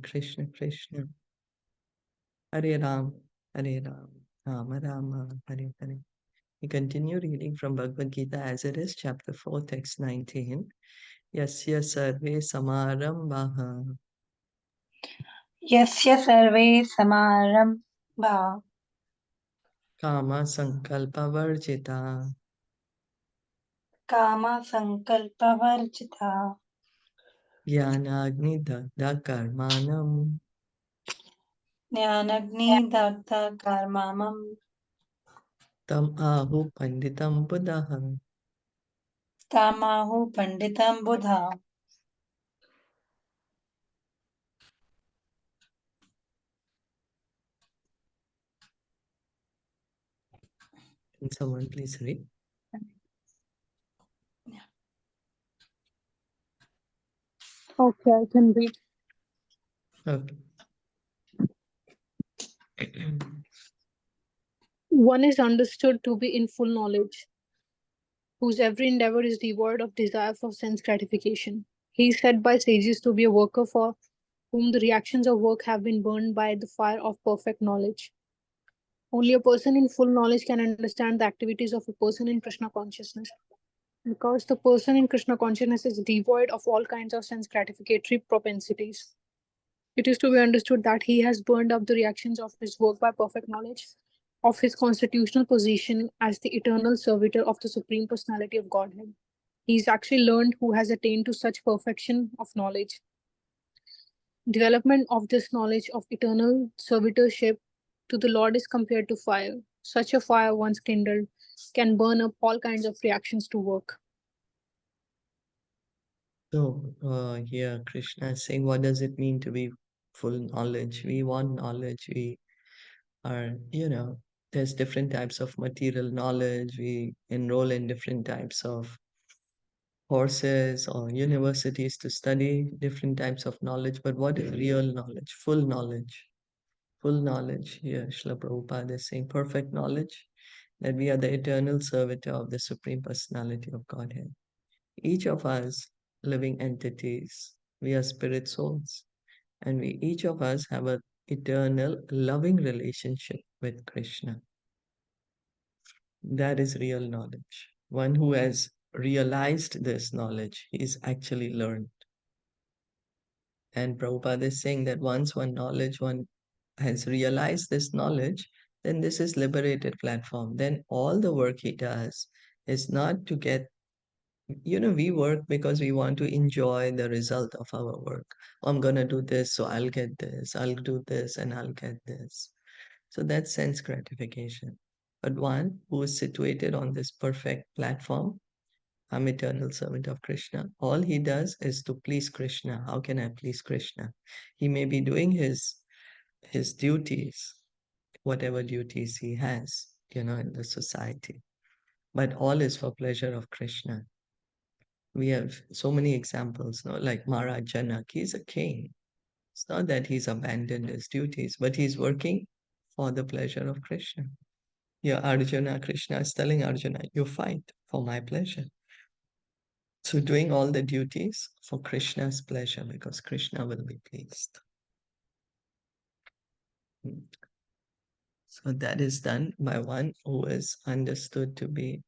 Krishna Krishna. Hare Ram, Hare Ram, Rama Rama, Hare Hare. We continue reading from Bhagavad Gita as it is, chapter 4, text 19. Yasya sarve samarambhaha यस्य सर्वे समारम्भा kama sankalpavarjita कामसङ्कल्पवर्जिता jnanagni dagda karmanam ज्ञानग्निदग्धकर्ममं tam ahu panditam buddha. तमाहुः पण्डितं Buddha. Can someone please read? Okay, I can read. Okay. One is understood to be in full knowledge, whose every endeavor is devoid of desire for sense gratification. He is said by sages to be a worker for whom the reactions of work have been burned by the fire of perfect knowledge. Only a person in full knowledge can understand the activities of a person in Krishna consciousness. Because the person in Krishna consciousness is devoid of all kinds of sense gratificatory propensities. It is to be understood that he has burned up the reactions of his work by perfect knowledge of his constitutional position as the eternal servitor of the Supreme Personality of Godhead. He is actually learned who has attained to such perfection of knowledge. Development of this knowledge of eternal servitorship to the Lord is compared to fire. Such a fire, once kindled, can burn up all kinds of reactions to work. So here Krishna is saying, what does it mean to be full knowledge? We want knowledge. We are, there's different types of material knowledge. We enroll in different types of courses or universities to study different types of knowledge. But what is real knowledge? Full knowledge. Full knowledge. Here, Srila Prabhupada is saying perfect knowledge that we are the eternal servitor of the Supreme Personality of Godhead. Each of us living entities, we are spirit souls, and each of us have an eternal loving relationship with Krishna. That is real knowledge. One who has realized this knowledge is actually learned. And Prabhupada is saying that once one has realized this knowledge, then this is liberated platform. Then all the work he does is not to get, we work because we want to enjoy the result of our work. I'm going to do this, so I'll get this. I'll do this and I'll get this. So that's sense gratification. But one who is situated on this perfect platform, I'm eternal servant of Krishna. All he does is to please Krishna. How can I please Krishna? He may be doing his duties, whatever duties he has, in the society. But all is for pleasure of Krishna. We have so many examples, no? Like Maharaj Janak, he's a king. It's not that he's abandoned his duties, but he's working for the pleasure of Krishna. Yeah, Arjuna, Krishna is telling Arjuna, you fight for my pleasure. So doing all the duties for Krishna's pleasure because Krishna will be pleased. So that is done by one who is understood to be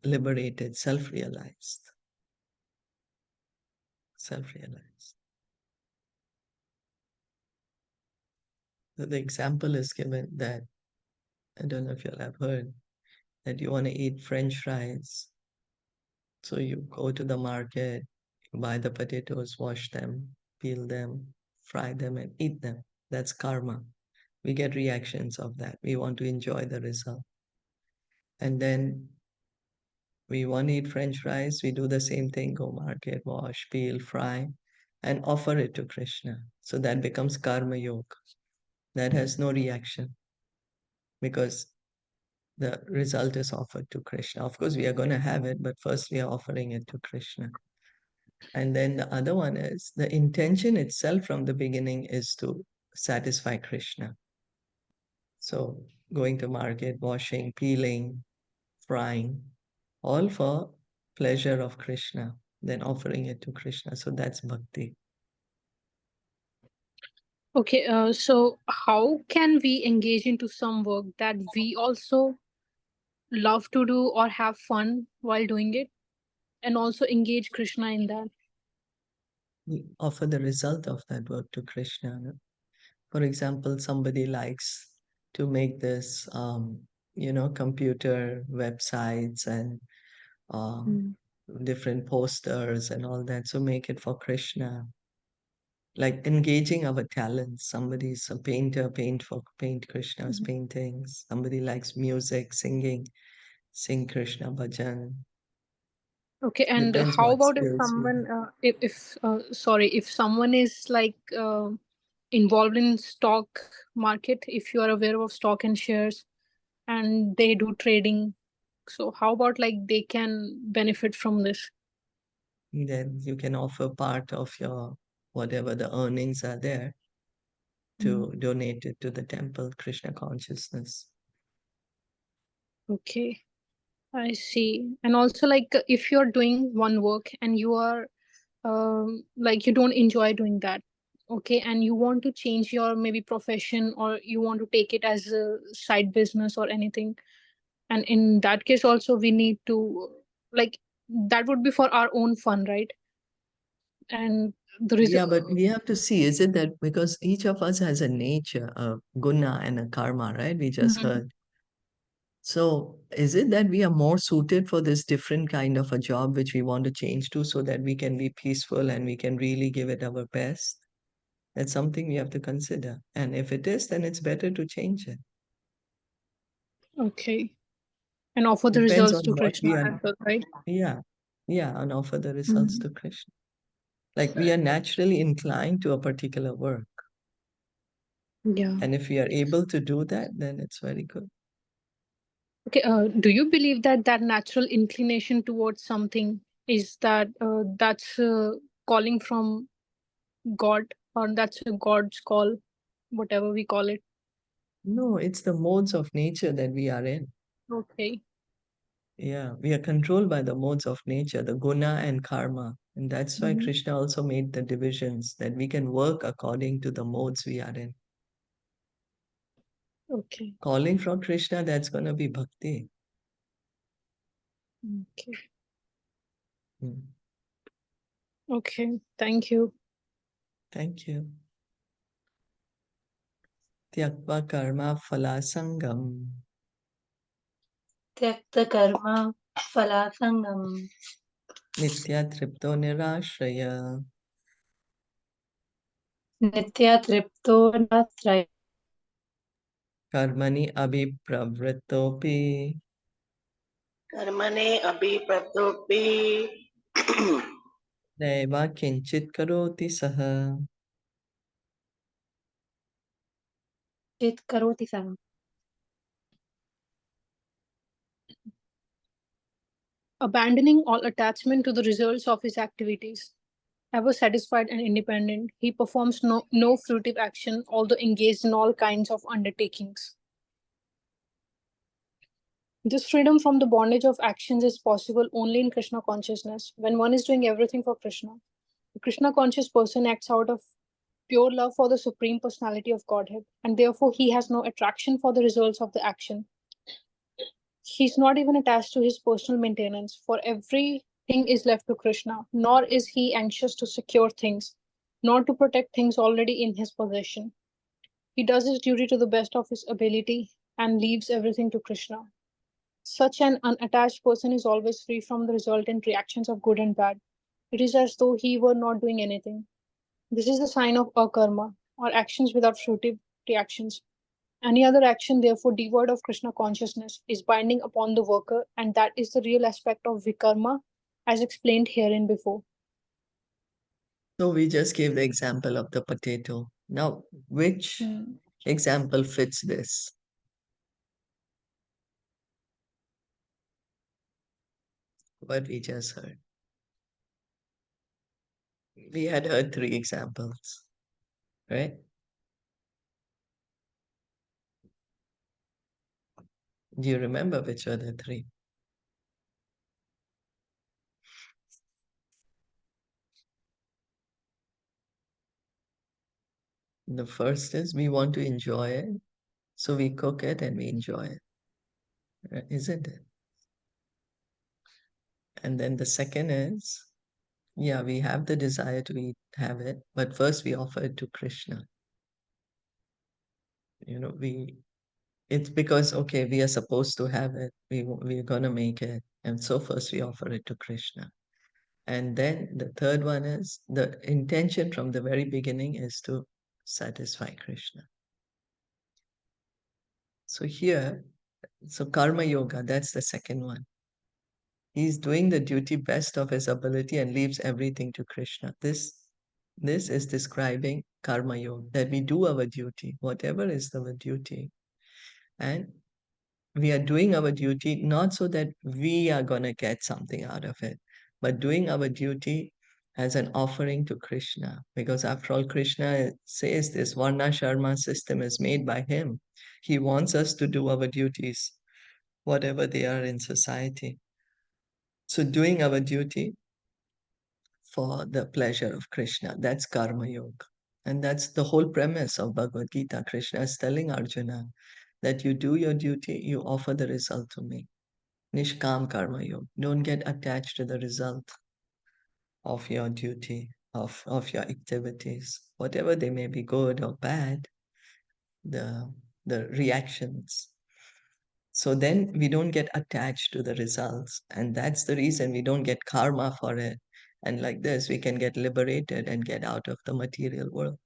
liberated, self-realized. Self-realized. So the example is given that, I don't know if you'll have heard, that you want to eat French fries. So you go to the market, you buy the potatoes, wash them, peel them, fry them, and eat them. That's karma. We get reactions of that. We want to enjoy the result. And then we want to eat French fries, we do the same thing, go market, wash, peel, fry, and offer it to Krishna. So that becomes karma yoga. That has no reaction because the result is offered to Krishna. Of course, we are going to have it, but first we are offering it to Krishna. And then the other one is the intention itself from the beginning is to satisfy Krishna. So going to market, washing, peeling, frying, all for pleasure of Krishna, then offering it to Krishna. So that's bhakti. Okay, so how can we engage into some work that we also love to do or have fun while doing it, and also engage Krishna in that? We offer the result of that work to Krishna. No? For example, somebody likes to make this, computer websites and um, Mm. different posters and all that. So make it for Krishna. Like engaging our talents. Somebody's a painter, paint Krishna's Mhm. paintings. Somebody likes music, singing, sing Krishna bhajan. Okay, and Depends how what about if skills we someone, have. if sorry, if someone is like involved in stock market, if you are aware of stock and shares, and they do trading, so how about like they can benefit from this? Then you can offer part of your whatever the earnings are there Mm. to donate it to the temple Krishna consciousness. Okay, I see. And also, like, if you're doing one work and you are like you don't enjoy doing that, okay, and you want to change your maybe profession, or you want to take it as a side business or anything, and in that case also we need to, like, that would be for our own fun, right? And the Yeah, result. but we have to see, is it that because each of us has a nature, a guna and a karma, right? We just heard. So is it that we are more suited for this different kind of a job which we want to change to so that we can be peaceful and we can really give it our best? That's something we have to consider. And if it is, then it's better to change it. Okay, and offer the Depends results on to what Krishna we are, as well, right? yeah, yeah, and offer the results Mhm. to Krishna. Like we are naturally inclined to a particular work. Yeah. And if we are able to do that, then it's very good. Okay, do you believe that that natural inclination towards something is that that's calling from God, or that's a God's call, whatever we call it? No, it's the modes of nature that we are in. Okay. Yeah, we are controlled by the modes of nature, the guna and karma. And that's why Mhm. Krishna also made the divisions that we can work according to the modes we are in. Okay. Calling from Krishna, that's going to be bhakti. Okay. Mm. Okay. Thank you. Thank you. Tyakva karma phalasangam त्यक्त कर्म फलासंगम nitya tripto nirashraya नित्य तृप्तो नात्रय karmani abhipravrittopi कर्मणे अभिप्रवृत्तोऽपि naiva kinchit karoti saha. चित करोति सः Abandoning all attachment to the results of his activities. Ever satisfied and independent, he performs no fruitive action, although engaged in all kinds of undertakings. This freedom from the bondage of actions is possible only in Krishna consciousness, when one is doing everything for Krishna. The Krishna conscious person acts out of pure love for the Supreme Personality of Godhead, and therefore he has no attraction for the results of the action. He's not even attached to his personal maintenance, for everything is left to Krishna, nor is he anxious to secure things, nor to protect things already in his possession. He does his duty to the best of his ability and leaves everything to Krishna. Such an unattached person is always free from the resultant reactions of good and bad. It is as though he were not doing anything. This is the sign of akarma, or actions without fruitive reactions. Any other action, therefore, devoid of Krishna consciousness, is binding upon the worker, and that is the real aspect of vikarma, as explained herein before. So we just gave the example of the potato. Now, which Hmm. example fits this? What we just heard. We had heard three examples, right? Do you remember which were the three? The first is we want to enjoy it, so we cook it and we enjoy it, isn't it? And then the second is, yeah, we have the desire to have it, but first we offer it to Krishna. It's because, okay, we are supposed to have it. We're gonna make it. And so first we offer it to Krishna. And then the third one is the intention from the very beginning is to satisfy Krishna. So here, so karma yoga, that's the second one. He's doing the duty best of his ability and leaves everything to Krishna. This is describing karma yoga, that we do our duty, whatever is our duty. And we are doing our duty not so that we are going to get something out of it, but doing our duty as an offering to Krishna. Because after all, Krishna says this Varna Sharma system is made by him. He wants us to do our duties, whatever they are in society. So doing our duty for the pleasure of Krishna, that's karma yoga. And that's the whole premise of Bhagavad Gita. Krishna is telling Arjuna that you do your duty, you offer the result to me. Nishkam karma yoga. Don't get attached to the result of your duty, of your activities, whatever they may be, good or bad, the reactions. So then we don't get attached to the results. And that's the reason we don't get karma for it. And like this, we can get liberated and get out of the material world.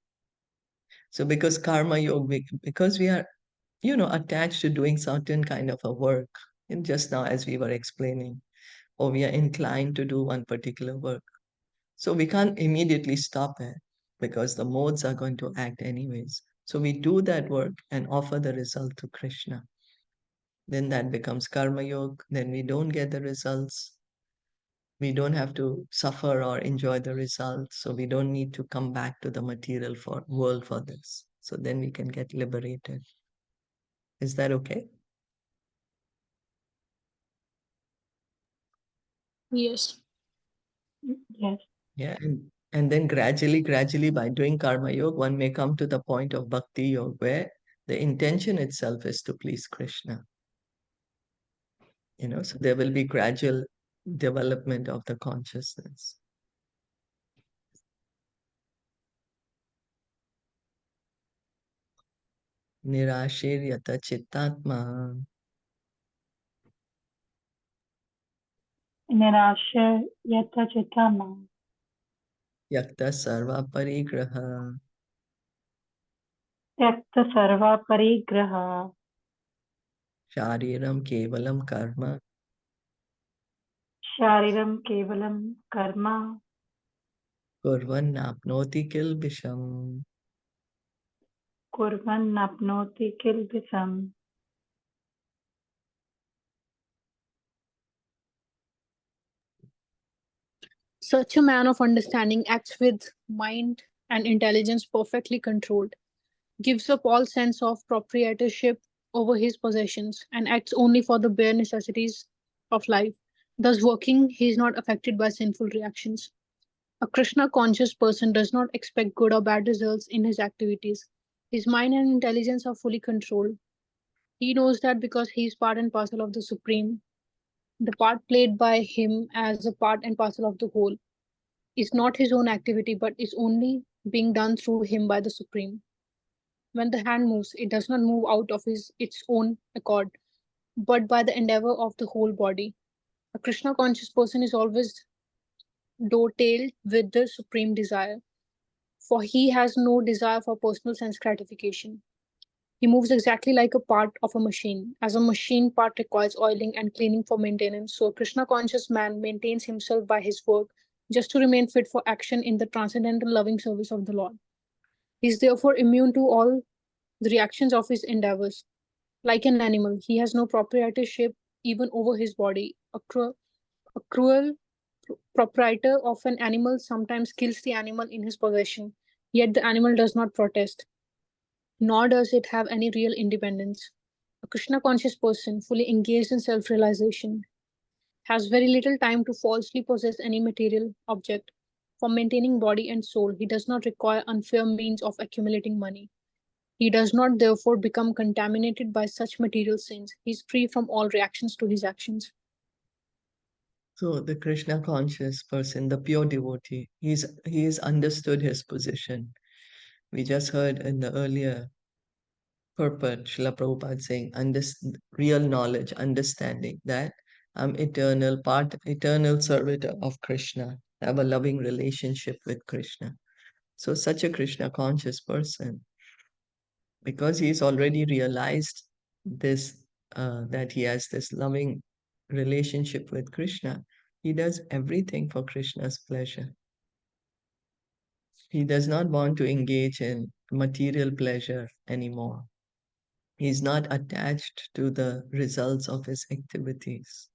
So because karma yoga, because we are, attached to doing certain kind of a work, and just now as we were explaining, or we are inclined to do one particular work. So we can't immediately stop it because the modes are going to act anyways. So we do that work and offer the result to Krishna. Then that becomes karma yoga. Then we don't get the results. We don't have to suffer or enjoy the results. So we don't need to come back to the material world for this. So then we can get liberated. Is that okay? Yes. Yes. Yeah. And then gradually, by doing karma yoga, one may come to the point of bhakti yoga where the intention itself is to please Krishna. So there will be gradual development of the consciousness. Nirashiryata chittatma Nirasha yata chitama. yakta sarva parigraha Tyakta sarva parigraha. shariram kevalam karma Shariram kevalam karma. kurvan apnoti kilbisham. Kurvan napnoti kilbisam. Such a man of understanding acts with mind and intelligence perfectly controlled, gives up all sense of proprietorship over his possessions, and acts only for the bare necessities of life. Thus, working, he is not affected by sinful reactions. A Krishna conscious person does not expect good or bad results in his activities. His mind and intelligence are fully controlled. He knows that because he is part and parcel of the Supreme, the part played by him as a part and parcel of the whole is not his own activity but is only being done through him by the Supreme. When the hand moves, it does not move out of its own accord, but by the endeavor of the whole body. A Krishna conscious person is always dovetailed with the supreme desire, for he has no desire for personal sense gratification. He moves exactly like a part of a machine. As a machine part requires oiling and cleaning for maintenance, so a Krishna conscious man maintains himself by his work just to remain fit for action in the transcendental loving service of the Lord. He is therefore immune to all the reactions of his endeavors. Like an animal, he has no proprietorship even over his body. A cruel proprietor of an animal sometimes kills the animal in his possession, yet the animal does not protest, nor does it have any real independence. A Krishna conscious person, fully engaged in self realization, has very little time to falsely possess any material object. for maintaining body and soul. He does not require unfair means of accumulating money. He does not therefore become contaminated by such material sins. He is free from all reactions to his actions. So the Krishna conscious person, the pure devotee, he's understood his position. We just heard in the earlier purport, Srila Prabhupada saying, real knowledge, understanding that I'm eternal servitor of Krishna, have a loving relationship with Krishna. So such a Krishna conscious person, because he's already realized this, that he has this loving relationship with Krishna, he does everything for Krishna's pleasure. He does not want to engage in material pleasure anymore. He's not attached to the results of his activities.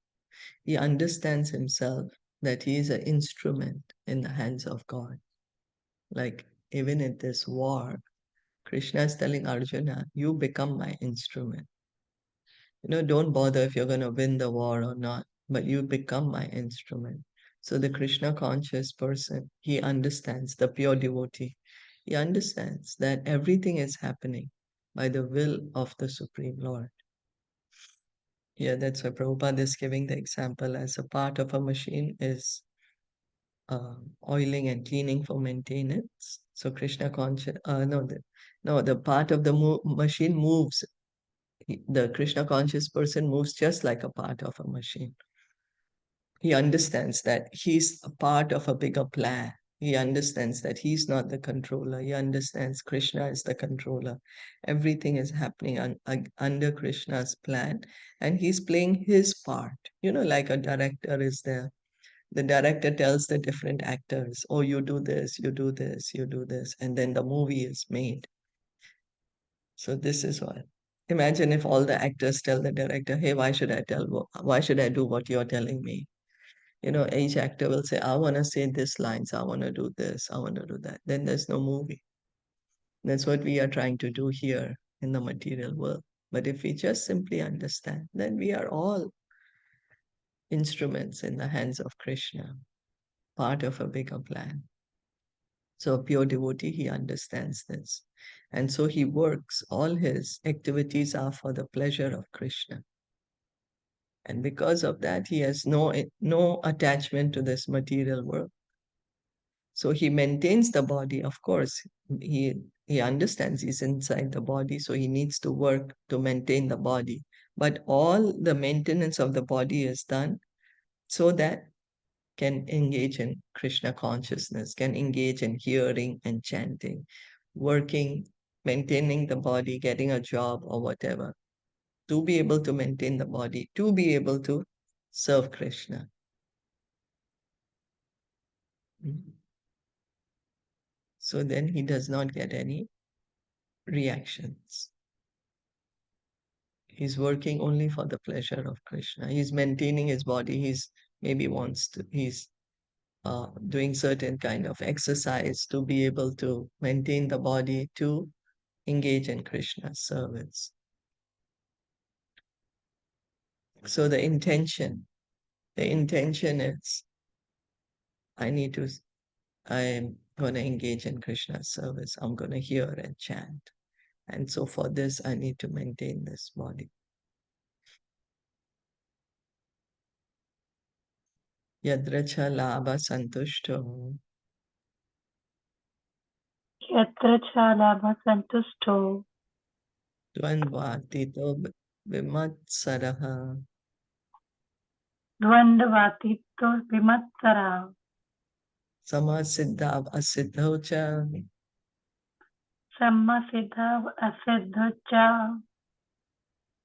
He understands himself that he is an instrument in the hands of God. Like even in this war, Krishna is telling Arjuna, you become my instrument. Don't bother if you're going to win the war or not, but you become my instrument. So the Krishna conscious person, he understands, the pure devotee, he understands that everything is happening by the will of the Supreme Lord. Yeah, that's why Prabhupada is giving the example as a part of a machine is oiling and cleaning for maintenance. So Krishna conscious, the part of the machine moves. The Krishna conscious person moves just like a part of a machine. He understands that he's a part of a bigger plan. He understands that he's not the controller. He understands Krishna is the controller. Everything is happening under Krishna's plan, and he's playing his part. Like a director is there. The director tells the different actors, oh, you do this, you do this, you do this, and then the movie is made. So this is what. Imagine if all the actors tell the director, hey, why should I do what you're telling me? Each actor will say, I want to say this lines, I want to do this, I want to do that. Then there's no movie. That's what we are trying to do here in the material world. But if we just simply understand, then we are all instruments in the hands of Krishna, part of a bigger plan. So a pure devotee, he understands this. And so he works, all his activities are for the pleasure of Krishna. And because of that, he has no attachment to this material world. So he maintains the body, of course. He understands he's inside the body, so he needs to work to maintain the body. But all the maintenance of the body is done so that can engage in Krishna consciousness, can engage in hearing and chanting, working, maintaining the body, getting a job or whatever, to be able to maintain the body, to be able to serve Krishna. So then he does not get any reactions. He's working only for the pleasure of Krishna. He's maintaining his body. He's doing certain kind of exercise to be able to maintain the body to engage in Krishna's service. So the intention is, I'm going to engage in Krishna's service. I'm going to hear and chant. And so for this, I need to maintain this body. Yadracha labha santushto यत्र चालाभसन्तुष्टो dvandvatito vimatsaraha द्वन्द्वातीतो विमत्सरा samasiddhav asiddhocha सम्मसिद्धाव असिद्धौ च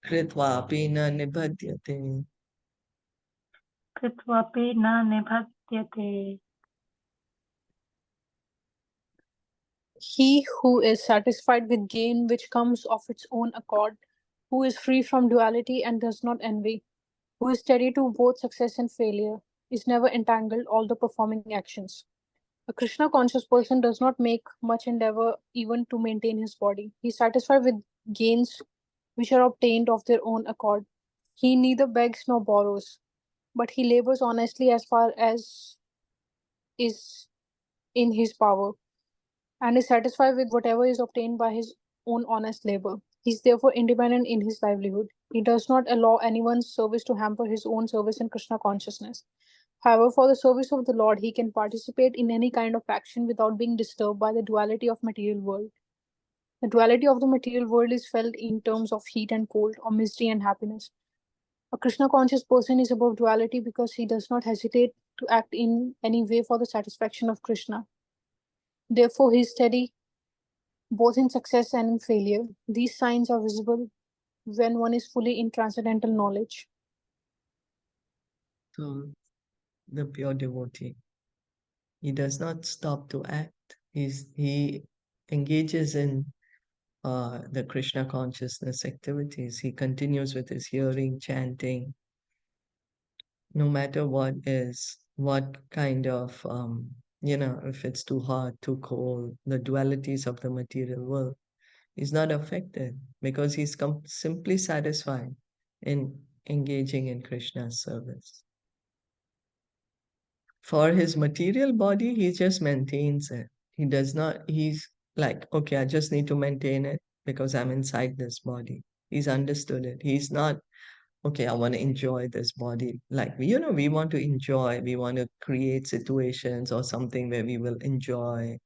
kritvapi na nibhadyate. कृत्वापि न निबध्यते. He who is satisfied with gain which comes of its own accord, who is free from duality and does not envy, who is steady to both success and failure, is never entangled all the performing actions. A Krishna conscious person does not make much endeavor even to maintain his body. He is satisfied with gains which are obtained of their own accord. He neither begs nor borrows, but he labors honestly as far as is in his power and is satisfied with whatever is obtained by his own honest labor. He is therefore independent in his livelihood. He does not allow anyone's service to hamper his own service in Krishna consciousness. However, for the service of the Lord, he can participate in any kind of action without being disturbed by the duality of material world. The duality of the material world is felt in terms of heat and cold, or misery and happiness. A Krishna conscious person is above duality because he does not hesitate to act in any way for the satisfaction of Krishna. Therefore, he is steady both in success and in failure. These signs are visible when one is fully in transcendental knowledge. So the pure devotee, he does not stop to act. He engages in the Krishna consciousness activities. He continues with his hearing, chanting, no matter what kind of, if it's too hot, too cold, the dualities of the material world. He's not affected because he's simply satisfied in engaging in Krishna's service. For his material body, he just maintains it. He's like, okay, I just need to maintain it because I'm inside this body. He's understood it. He's not, okay, I want to enjoy this body. Like, we want to enjoy, we want to create situations or something where we will enjoy,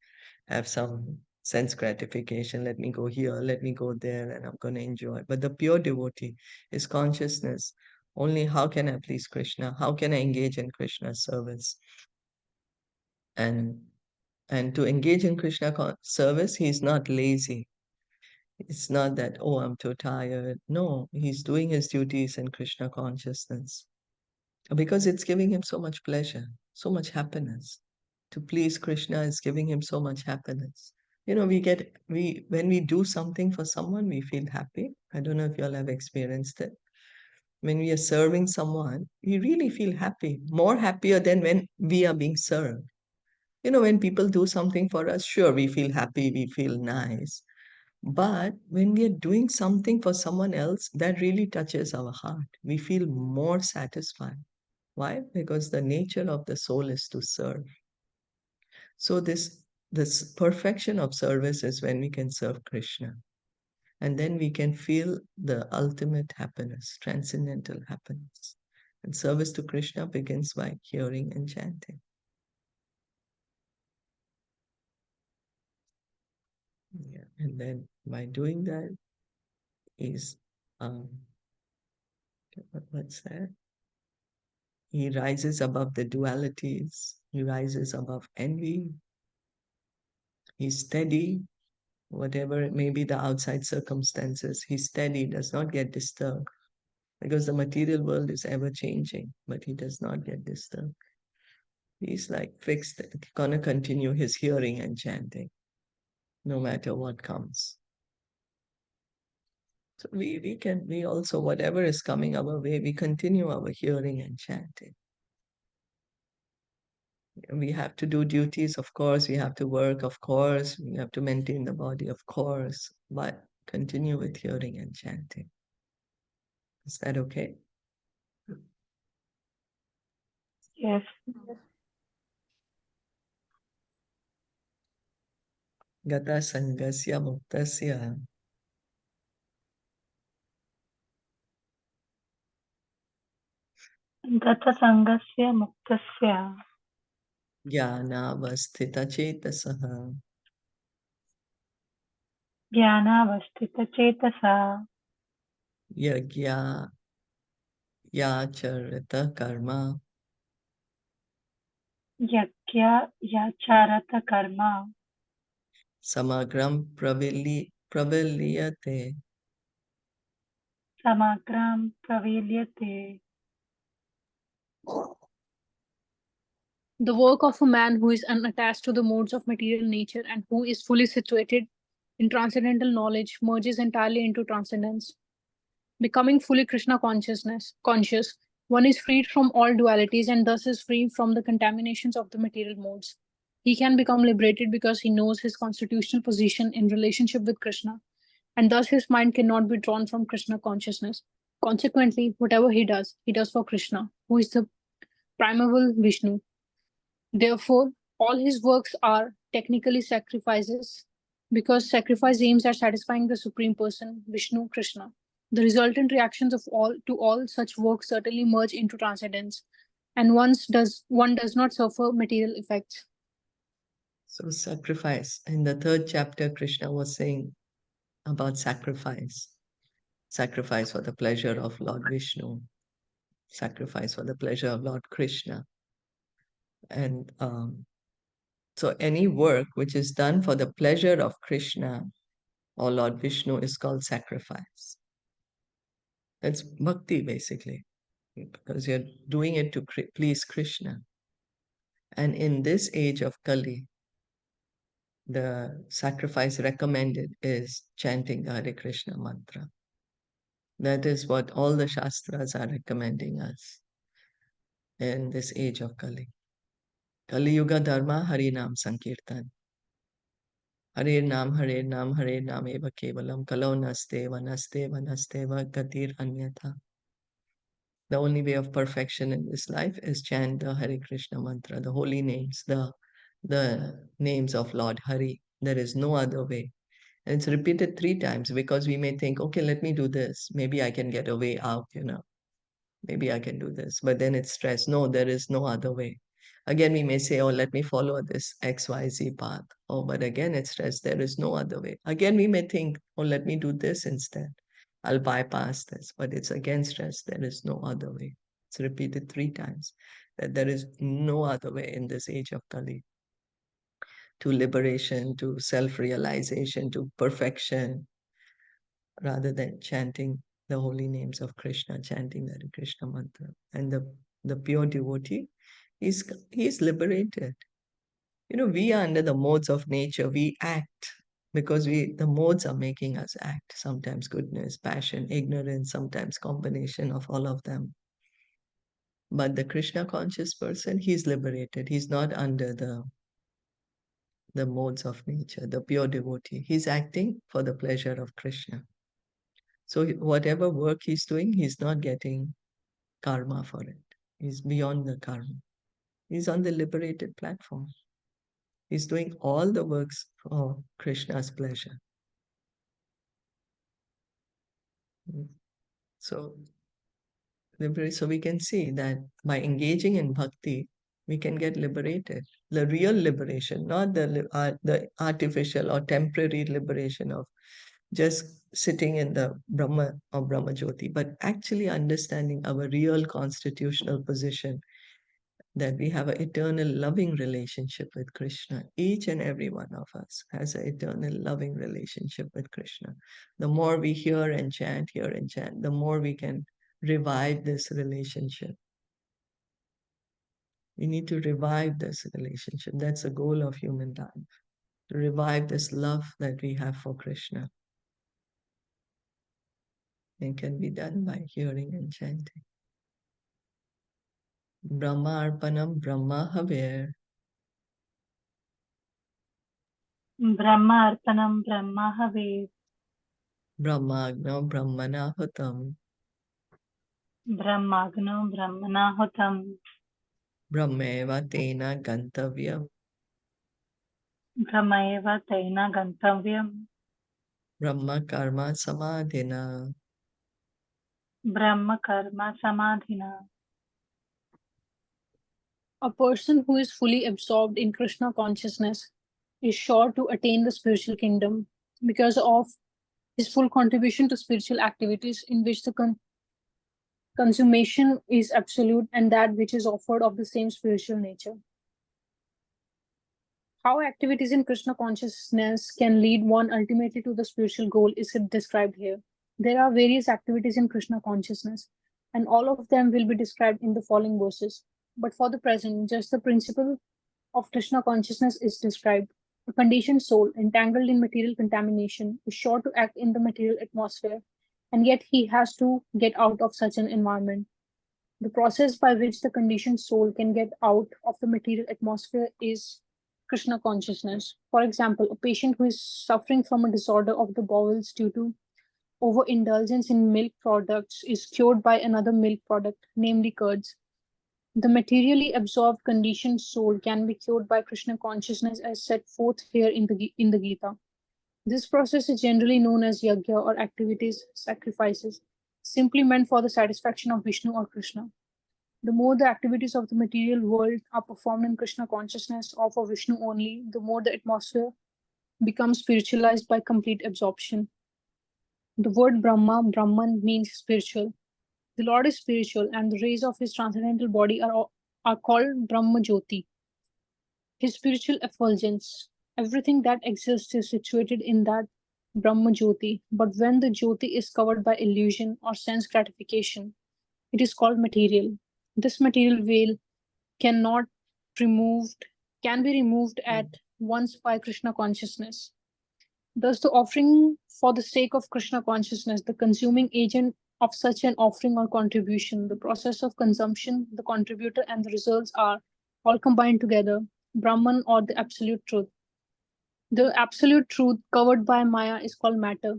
have some sense gratification. Let me go here, let me go there, and I'm going to enjoy. But the pure devotee is consciousness. Only how can I please Krishna? How can I engage in Krishna's service? And to engage in Krishna service, he's not lazy. It's not that, oh, I'm too tired. No, he's doing his duties in Krishna consciousness because it's giving him so much pleasure, so much happiness. To please Krishna is giving him so much happiness. When we do something for someone, we feel happy. I don't know if you all have experienced it. When we are serving someone, we really feel happy, more happier than when we are being served. When people do something for us, sure, we feel happy, we feel nice. But when we are doing something for someone else, that really touches our heart. We feel more satisfied. Why? Because the nature of the soul is to serve. So this perfection of service is when we can serve Krishna. And then we can feel the ultimate happiness, transcendental happiness. And service to Krishna begins by hearing and chanting. Yeah. And then by doing that is, what's that? He rises above the dualities. He rises above envy. He's steady, whatever it may be the outside circumstances. He's steady, does not get disturbed because the material world is ever changing, but he does not get disturbed. He's like fixed, gonna continue his hearing and chanting, no matter what comes. So we also, whatever is coming our way, we continue our hearing and chanting. We have to do duties, of course, we have to work, of course, we have to maintain the body, of course, but continue with hearing and chanting. Is that okay? Yes. Gata sangasya muktasya गतसङ्गस्य मुक्तस्य jnanavasthitasah ज्ञानावस्थितचेतसा yagya yacharita karma यज्ञयाचारत कर्म samagram praviliyate. समग्रं प्रवील्यते. The work of a man who is unattached to the modes of material nature and who is fully situated in transcendental knowledge merges entirely into transcendence. Becoming fully Krishna conscious, one is freed from all dualities and thus is free from the contaminations of the material modes. He can become liberated because he knows his constitutional position in relationship with Krishna, and thus his mind cannot be drawn from Krishna consciousness. Consequently, whatever he does for Krishna, who is the primeval Vishnu. Therefore, All his works are technically sacrifices because sacrifice aims at satisfying the Supreme Person, Vishnu, Krishna. The resultant reactions of all such works certainly merge into transcendence, and one does not suffer material effects. So sacrifice. In the third chapter, Krishna was saying about sacrifice. Sacrifice for the pleasure of Lord Vishnu. Sacrifice for the pleasure of Lord Krishna. And so any work which is done for the pleasure of Krishna or Lord Vishnu is called sacrifice. It's bhakti basically, because you're doing it to please Krishna. And in this age of Kali, the sacrifice recommended is chanting the Hare Krishna mantra. That is what all the Shastras are recommending us in this age of Kali. Kali Yuga Dharma Hari Nam Sankirtan. Hare Nam, Hare Nam, Hare Nam Eva Kevalam, Kalau Naste, Vanaste, Vanaste, Gatir Anyatha. The only way of perfection in this life is chant the Hare Krishna mantra, the holy names, the names of Lord Hari. There is no other way. And it's repeated 3 times because we may think, okay, let me do this. Maybe I can get a way out, Maybe I can do this. But then it's stress. No, there is no other way. Again, we may say, oh, let me follow this XYZ path. Oh, but again, it's stress. There is no other way. Again, we may think, oh, let me do this instead. I'll bypass this. But it's again stress. There is no other way. It's repeated 3 times that there is no other way in this age of Kali to liberation, to self-realization, to perfection, rather than chanting the holy names of Krishna, chanting the Krishna mantra. And the pure devotee, he's liberated. We are under the modes of nature. We act because the modes are making us act. Sometimes goodness, passion, ignorance, sometimes combination of all of them. But the Krishna conscious person, he's liberated. He's not under the modes of nature, the pure devotee. He's acting for the pleasure of Krishna. So whatever work he's doing, he's not getting karma for it. He's beyond the karma. He's on the liberated platform. He's doing all the works for Krishna's pleasure. So we can see that by engaging in bhakti, we can get liberated. The real liberation, not the artificial or temporary liberation of just sitting in the Brahma or Brahma Jyoti, but actually understanding our real constitutional position, that we have an eternal loving relationship with Krishna. Each and every one of us has an eternal loving relationship with Krishna. The more we hear and chant, the more we can revive this relationship. We need to revive this relationship. That's the goal of human life, to revive this love that we have for Krishna. It can be done by hearing and chanting. Brahma Arpanam Brahma Haver. Brahma Arpanam Brahma Have. Brahmagno Brahmanahutam. Brahmagno Brahmanahutam. Brahmeva Tena Gantavyam. Brahmaeva Taina Gantavyam. Brahma Karma Samadhina. Brahma Karma Samadhina. A person who is fully absorbed in Krishna consciousness is sure to attain the spiritual kingdom because of his full contribution to spiritual activities in which the consummation is absolute and that which is offered of the same spiritual nature. How activities in Krishna consciousness can lead one ultimately to the spiritual goal is described here. There are various activities in Krishna consciousness, and all of them will be described in the following verses. But for the present, just the principle of Krishna consciousness is described. A conditioned soul entangled in material contamination is sure to act in the material atmosphere, and yet he has to get out of such an environment. The process by which the conditioned soul can get out of the material atmosphere is Krishna consciousness. For example, a patient who is suffering from a disorder of the bowels due to overindulgence in milk products is cured by another milk product, namely curds. The materially absorbed conditioned soul can be cured by Krishna consciousness as set forth here in the Gita. This process is generally known as yajna or activities, sacrifices, simply meant for the satisfaction of Vishnu or Krishna. The more the activities of the material world are performed in Krishna consciousness or for Vishnu only, the more the atmosphere becomes spiritualized by complete absorption. The word Brahma, Brahman, means spiritual. The Lord is spiritual, and the rays of his transcendental body are called Brahma Jyoti, his spiritual effulgence. Everything that exists is situated in that Brahma Jyoti, but when the Jyoti is covered by illusion or sense gratification, it is called material. This material veil cannot removed can be removed at once by Krishna consciousness. Thus, the offering for the sake of Krishna consciousness, the consuming agent of such an offering or contribution, the process of consumption, the contributor, and the results are all combined together, Brahman or the absolute truth. The absolute truth covered by Maya is called matter.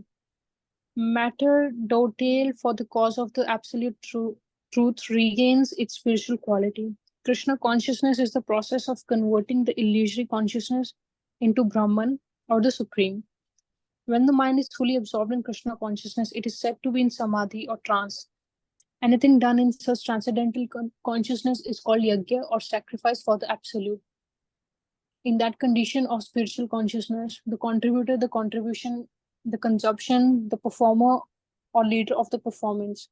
Matter, dovetail for the cause of the absolute truth, regains its spiritual quality. Krishna consciousness is the process of converting the illusory consciousness into Brahman or the Supreme. When the mind is fully absorbed in Krishna consciousness, it is said to be in samadhi or trance. Anything done in such transcendental consciousness is called yajna or sacrifice for the absolute. In that condition of spiritual consciousness, the contributor, the contribution, the consumption, the performer or leader of the performance,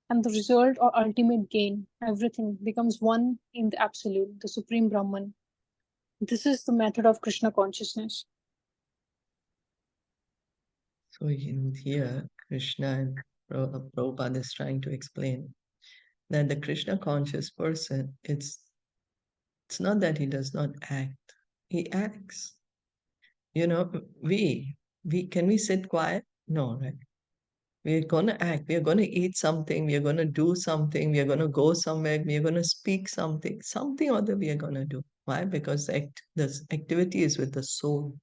and the result or ultimate gain, everything becomes one in the absolute, the supreme Brahman. This is the method of Krishna consciousness. So in here, Krishna and Prabhupada is trying to explain that the Krishna conscious person, it's not that he does not act, he acts. You know, we can we sit quiet? No, right? We're gonna act, we're gonna eat something, we're gonna do something, we're gonna go somewhere, we're gonna speak something, something or other we are gonna do. Why? Because this activity is with the soul,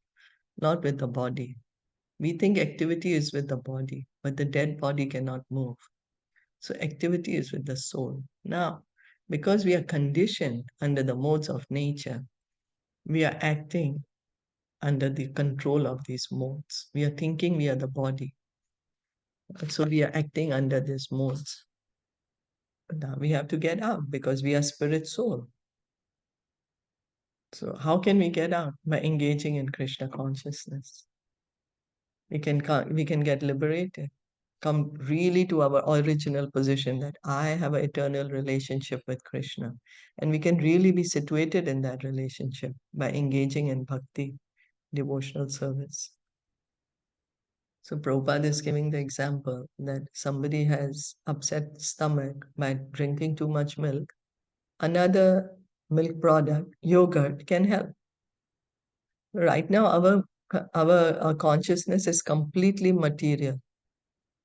not with the body. We think activity is with the body, but the dead body cannot move. So activity is with the soul. Now, because we are conditioned under the modes of nature, we are acting under the control of these modes. We are thinking we are the body. So we are acting under these modes. But now we have to get out because we are spirit soul. So how can we get out? By engaging in Krishna consciousness. We can get liberated, come really to our original position that I have an eternal relationship with Krishna. And we can really be situated in that relationship by engaging in bhakti, devotional service. So Prabhupada is giving the example that somebody has upset stomach by drinking too much milk. Another milk product, yogurt, can help. Right now, our consciousness is completely material.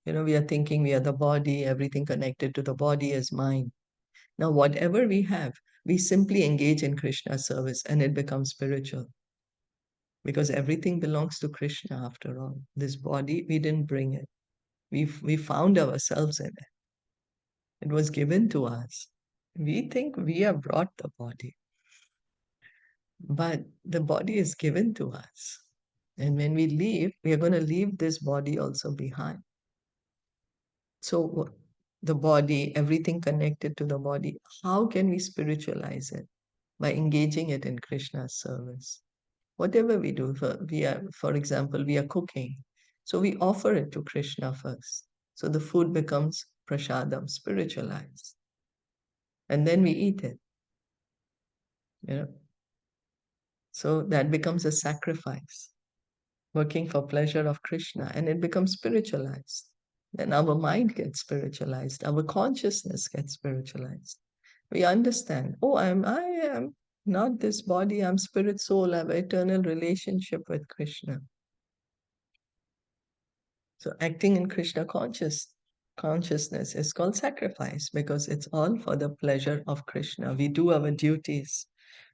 You know, we are thinking we are the body, everything connected to the body is mine. Now, whatever we have, we simply engage in Krishna's service and it becomes spiritual. Because everything belongs to Krishna after all. This body, we didn't bring it. We found ourselves in it. It was given to us. We think we have brought the body, but the body is given to us. And when we leave, we are going to leave this body also behind. So the body, everything connected to the body, how can we spiritualize it? By engaging it in Krishna's service. Whatever we do, for example, we are cooking. So we offer it to Krishna first. So the food becomes prasadam, spiritualized. And then we eat it. You know? So that becomes a sacrifice, working for pleasure of Krishna, and it becomes spiritualized. Then our mind gets spiritualized, our consciousness gets spiritualized. We understand, oh, I am not this body, I'm spirit soul, I have eternal relationship with Krishna. So acting in Krishna consciousness is called sacrifice because it's all for the pleasure of Krishna. We do our duties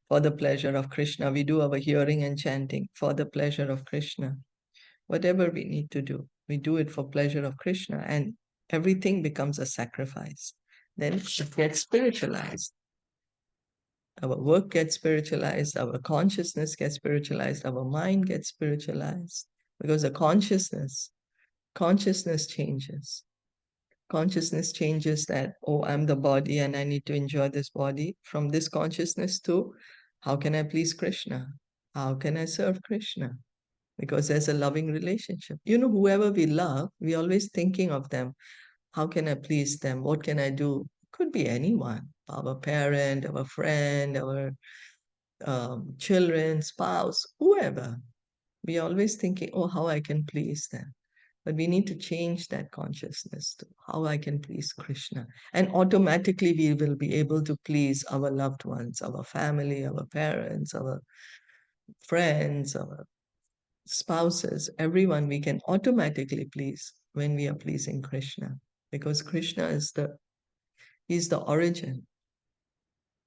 for the pleasure of Krishna. We do our hearing and chanting for the pleasure of Krishna. Whatever we need to do, we do it for pleasure of Krishna, and everything becomes a sacrifice. Then it gets spiritualized. Our work gets spiritualized, our consciousness gets spiritualized, our mind gets spiritualized, because the consciousness changes. Consciousness changes that, oh, I'm the body and I need to enjoy this body. From this consciousness to, how can I please Krishna? How can I serve Krishna? Because there's a loving relationship. Whoever we love, we're always thinking of them. How can I please them? What can I do? Could be anyone, our parent, our friend, our children, spouse, whoever. We're always thinking, oh, how I can please them. But we need to change that consciousness to how I can please Krishna. And automatically we will be able to please our loved ones, our family, our parents, our friends, our spouses, everyone we can automatically please when we are pleasing Krishna. Because Krishna he's the origin.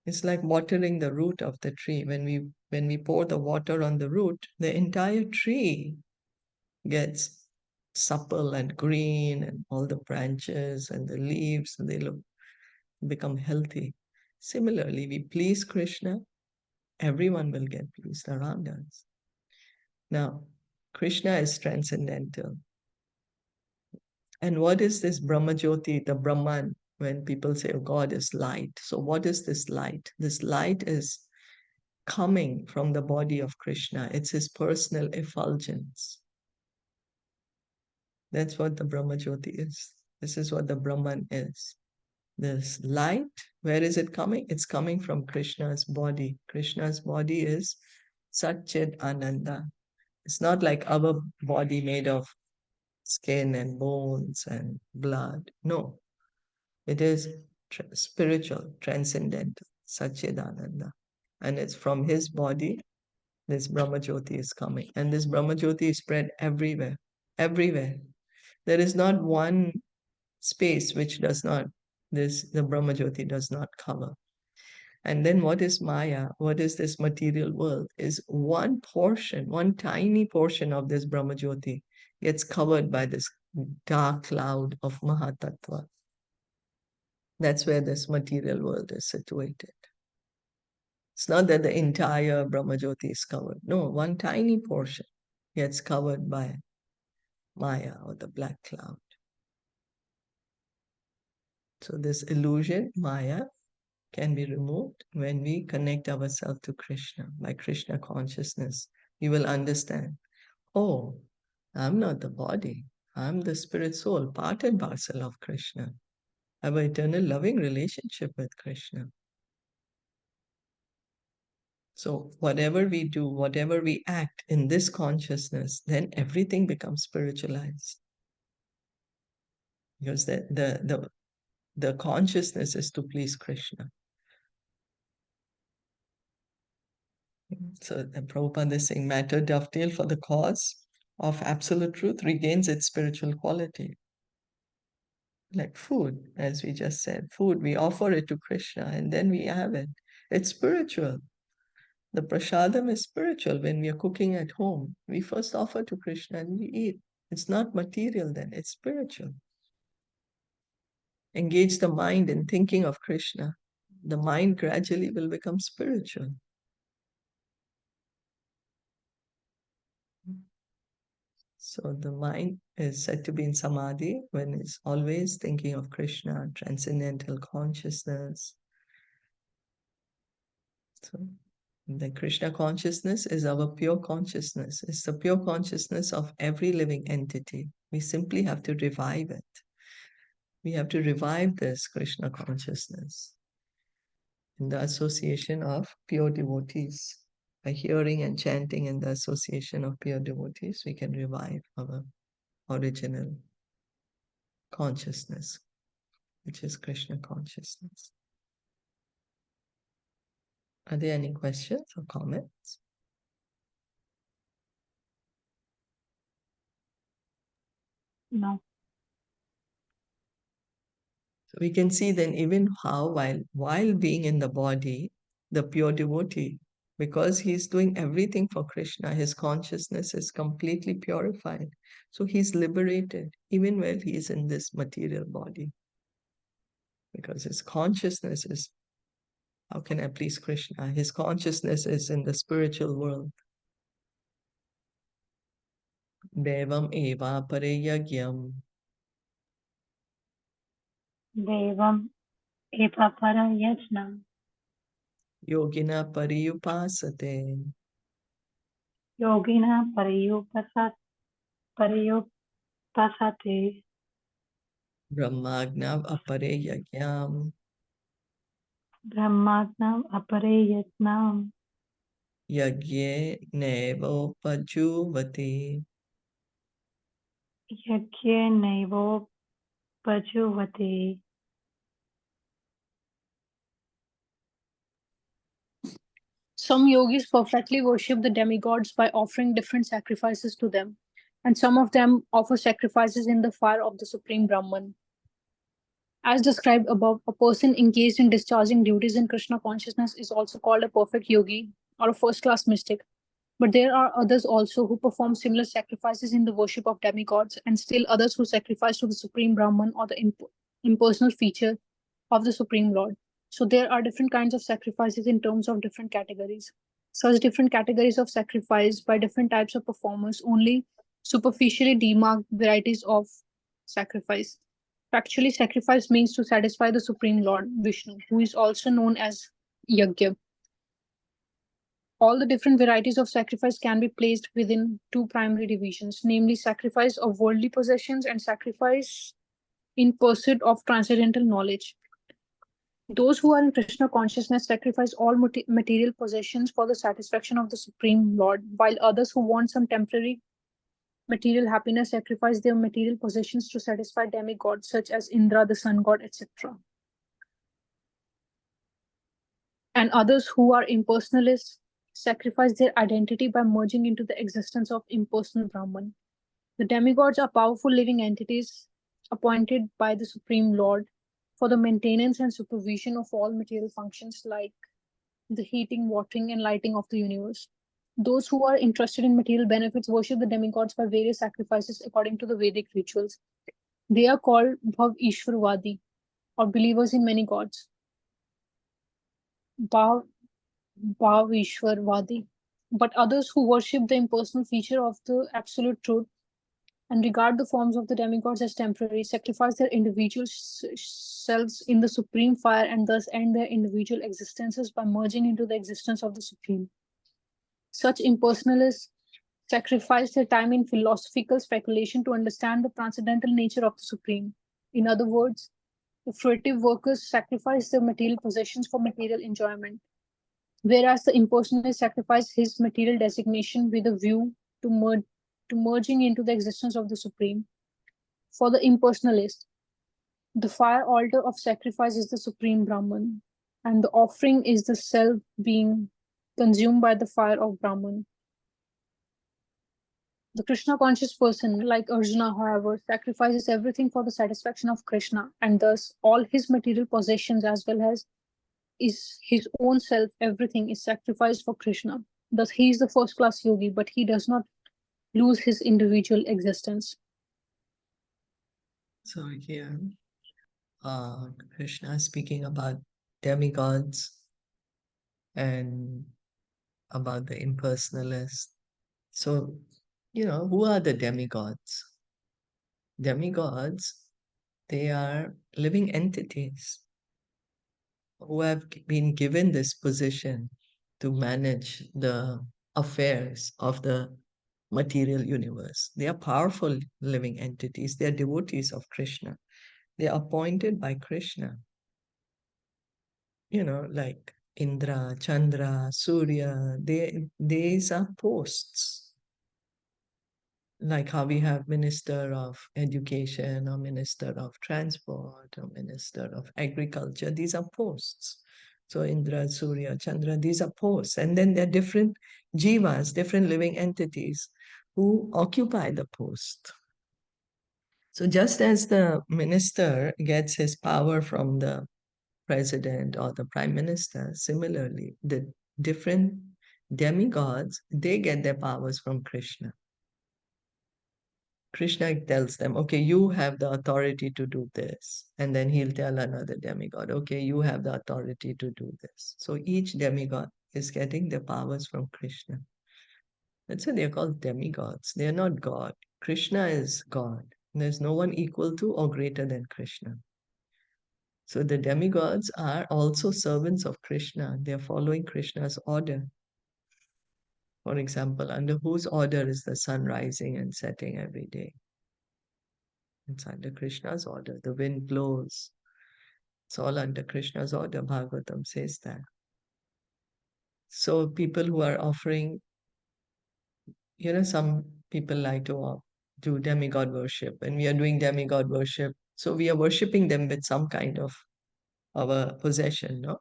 It's like watering the root of the tree. When we pour the water on the root, the entire tree gets supple and green, and all the branches and the leaves, they become healthy. Similarly, we please Krishna, everyone will get pleased around us. Now, Krishna is transcendental. And what is this Brahma Jyoti, the Brahman, when people say, oh, God is light? So what is this light? This light is coming from the body of Krishna. It's his personal effulgence. That's what the Brahma Jyoti is. This is what the Brahman is. This light, where is it coming? It's coming from Krishna's body. Krishna's body is Satchid Ananda. It's not like our body made of skin and bones and blood. No, it is spiritual, transcendental, Satchidananda. And it's from his body, this Brahma Jyoti is coming. And this Brahma Jyoti is spread everywhere, everywhere. There is not one space which the Brahma Jyoti does not cover. And then what is Maya? What is this material world? Is one portion, one tiny portion of this Brahma Jyoti gets covered by this dark cloud of Mahatattva. That's where this material world is situated. It's not that the entire Brahma Jyoti is covered. No, one tiny portion gets covered by Maya, or the black cloud. So this illusion, Maya, can be removed when we connect ourselves to Krishna. By Krishna consciousness, we will understand, oh, I'm not the body. I'm the spirit soul, part and parcel of Krishna. I have an eternal loving relationship with Krishna. So whatever we do, whatever we act in this consciousness, then everything becomes spiritualized. Because the consciousness is to please Krishna. So Prabhupada is saying, matter dovetail for the cause of absolute truth regains its spiritual quality. Like food, as we just said, food, we offer it to Krishna and then we have it. It's spiritual. The prasadam is spiritual. When we are cooking at home, we first offer to Krishna and we eat. It's not material then, it's spiritual. Engage the mind in thinking of Krishna. The mind gradually will become spiritual. So the mind is said to be in samadhi when it's always thinking of Krishna, transcendental consciousness. So the Krishna consciousness is our pure consciousness. It's the pure consciousness of every living entity. We simply have to revive it. We have to revive this Krishna consciousness in the association of pure devotees. By hearing and chanting in the association of pure devotees, we can revive our original consciousness, which is Krishna consciousness. Are there any questions or comments? No. So we can see then even how while being in the body, the pure devotee, because he's doing everything for Krishna, his consciousness is completely purified. So he's liberated even while he is in this material body. Because his consciousness is How can I please Krishna? His consciousness is in the spiritual world. Devam eva pare yagyam Devam eva para yajnam. yogina pariyupasate Yogina pariyupasate. brahmagnav apare yagyam Brahmagnam apare yajnam. yagye nevopajuvati. Yajye naivo pajuvate. Some yogis perfectly worship the demigods by offering different sacrifices to them, and some of them offer sacrifices in the fire of the Supreme Brahman. As described above, a person engaged in discharging duties in Krishna consciousness is also called a perfect yogi or a first class mystic. But there are others also who perform similar sacrifices in the worship of demigods, and still others who sacrifice to the Supreme Brahman or the impersonal feature of the Supreme Lord. So there are different kinds of sacrifices in terms of different categories. Such different categories of sacrifice by different types of performers only superficially demark varieties of sacrifice. Factually, sacrifice means to satisfy the Supreme Lord, Vishnu, who is also known as Yagya. All the different varieties of sacrifice can be placed within two primary divisions, namely sacrifice of worldly possessions and sacrifice in pursuit of transcendental knowledge. Those who are in Krishna consciousness sacrifice all material possessions for the satisfaction of the Supreme Lord, while others who want some temporary material happiness sacrifice their material possessions to satisfy demigods such as Indra, the sun god, etc. And others who are impersonalists sacrifice their identity by merging into the existence of impersonal Brahman. The demigods are powerful living entities appointed by the Supreme Lord for the maintenance and supervision of all material functions like the heating, watering, and lighting of the universe. Those who are interested in material benefits worship the demigods by various sacrifices according to the Vedic rituals. They are called Bhav Ishwarvadi, or believers in many gods. Bhav Ishwarvadi. But others who worship the impersonal feature of the absolute truth and regard the forms of the demigods as temporary, sacrifice their individual selves in the supreme fire and thus end their individual existences by merging into the existence of the Supreme. Such impersonalists sacrifice their time in philosophical speculation to understand the transcendental nature of the Supreme. In other words, the fruitive workers sacrifice their material possessions for material enjoyment, whereas the impersonalist sacrifices his material designation with a view to merging into the existence of the Supreme. For the impersonalist, the fire altar of sacrifice is the Supreme Brahman, and the offering is the self being consumed by the fire of Brahman. The Krishna conscious person, like Arjuna, however, sacrifices everything for the satisfaction of Krishna, and thus all his material possessions as well as is his own self, everything is sacrificed for Krishna. Thus, he is the first class yogi, but he does not lose his individual existence. So here, Krishna is speaking about demigods and about the impersonalists. So, who are the demigods? Demigods, they are living entities who have been given this position to manage the affairs of the material universe. They are powerful living entities. They are devotees of Krishna. They are appointed by Krishna. Like Indra, Chandra, Surya, these are posts. Like how we have Minister of Education or Minister of Transport or Minister of Agriculture. These are posts. So Indra, Surya, Chandra, these are posts. And then there are different jivas, different living entities who occupy the post. So just as the minister gets his power from the president or the prime minister, similarly, the different demigods, they get their powers from Krishna. Krishna tells them, okay, you have the authority to do this. And then he'll tell another demigod, okay, you have the authority to do this. So each demigod is getting their powers from Krishna. That's why they're called demigods. They're not God. Krishna is God. There's no one equal to or greater than Krishna. So the demigods are also servants of Krishna. They're following Krishna's order. For example, under whose order is the sun rising and setting every day? It's under Krishna's order. The wind blows. It's all under Krishna's order. Bhagavatam says that. So people who are offering, some people like to do demigod worship, and we are doing demigod worship. So we are worshipping them with some kind of our possession, no?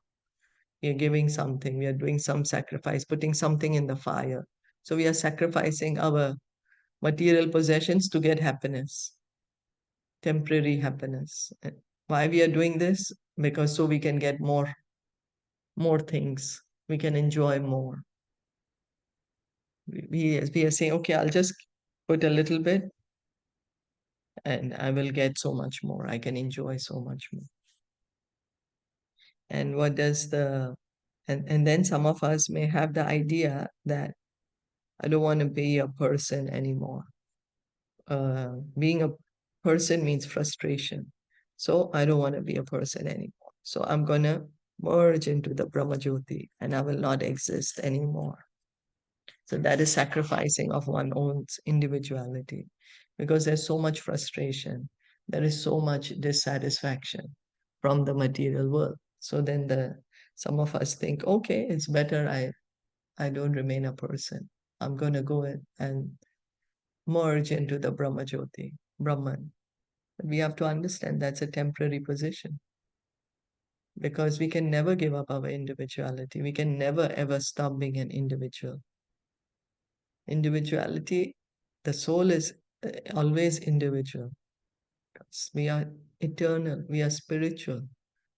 We are giving something, we are doing some sacrifice, putting something in the fire. So we are sacrificing our material possessions to get happiness, temporary happiness. Why we are doing this? Because so we can get more things, we can enjoy more. We are saying, okay, I'll just put a little bit and I will get so much more. I can enjoy so much more. And what does and then some of us may have the idea that I don't want to be a person anymore. Being a person means frustration. So I don't want to be a person anymore. So I'm going to merge into the Brahma Jyoti and I will not exist anymore. So that is sacrificing of one's own individuality because there's so much frustration. There is so much dissatisfaction from the material world. So then some of us think, okay, it's better I don't remain a person. I'm going to go in and merge into the Brahma Jyoti, Brahman. But we have to understand that's a temporary position because we can never give up our individuality. We can never ever stop being an individual. Individuality, the soul is always individual. We are eternal, we are spiritual.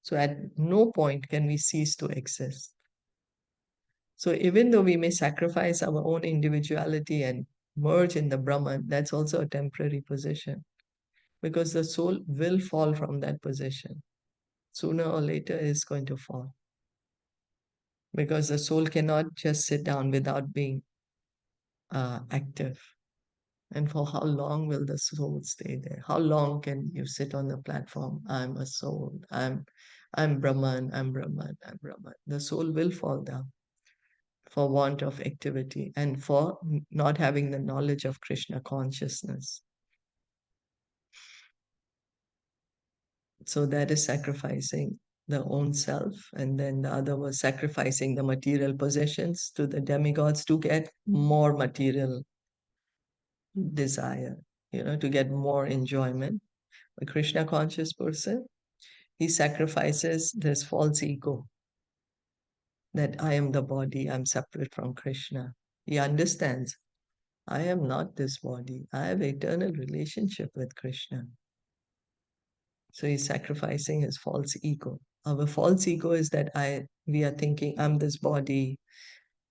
So at no point can we cease to exist. So even though we may sacrifice our own individuality and merge in the Brahman, that's also a temporary position because the soul will fall from that position. Sooner or later is going to fall because the soul cannot just sit down without being active. And for how long will the soul stay there? How long can you sit on the platform? I'm a soul. I'm Brahman. I'm Brahman. I'm Brahman. The soul will fall down for want of activity and for not having the knowledge of Krishna consciousness. So that is sacrificing the own self, and then the other was sacrificing the material possessions to the demigods to get more material desire, to get more enjoyment. A Krishna conscious person, he sacrifices this false ego that I am the body, I'm separate from Krishna. He understands, I am not this body. I have eternal relationship with Krishna. So he's sacrificing his false ego. Our false ego is that we are thinking, I'm this body,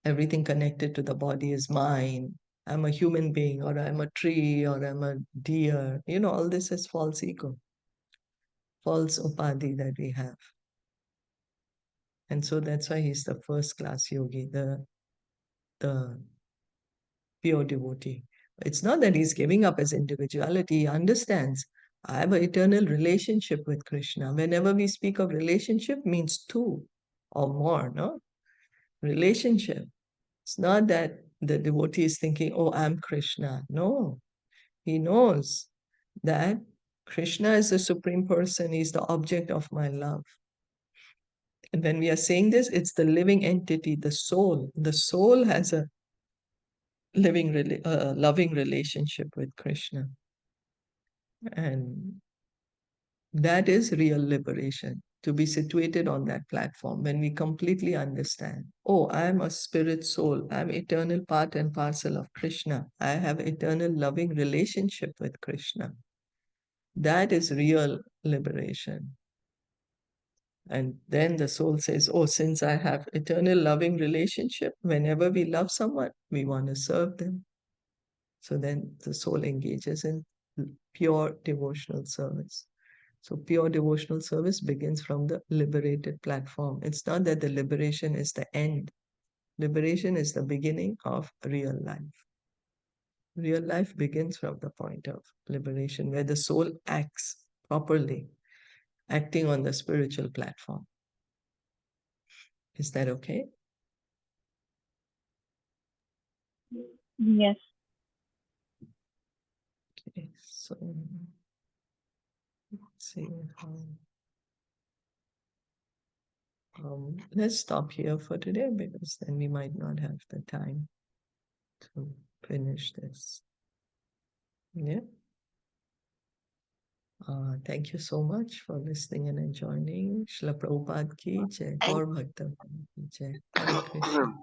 everything connected to the body is mine. I'm a human being, or I'm a tree, or I'm a deer. All this is false ego, false upadhi that we have. And so that's why he's the first class yogi, the pure devotee. It's not that he's giving up his individuality. He understands I have an eternal relationship with Krishna. Whenever we speak of relationship, means two or more, no? Relationship. It's not that the devotee is thinking, oh, I'm Krishna. No, he knows that Krishna is the supreme person. He's the object of my love. And when we are saying this, it's the living entity, the soul. The soul has a loving relationship with Krishna. And that is real liberation, to be situated on that platform when we completely understand, oh, I am a spirit soul. I'm eternal part and parcel of Krishna. I have eternal loving relationship with Krishna. That is real liberation. And then the soul says, oh, since I have eternal loving relationship, whenever we love someone, we want to serve them. So then the soul engages in pure devotional service. So pure devotional service begins from the liberated platform. It's not that the liberation is the end. Liberation is the beginning of real life. Real life begins from the point of liberation, where the soul acts properly, acting on the spiritual platform. Is that okay? Yes. Okay, so let's see. Let's stop here for today because then we might not have the time to finish this. Yeah. Thank you so much for listening and joining. Srila Prabhupada ki jai, Gaur Bhakta ki jai. Hare Krishna.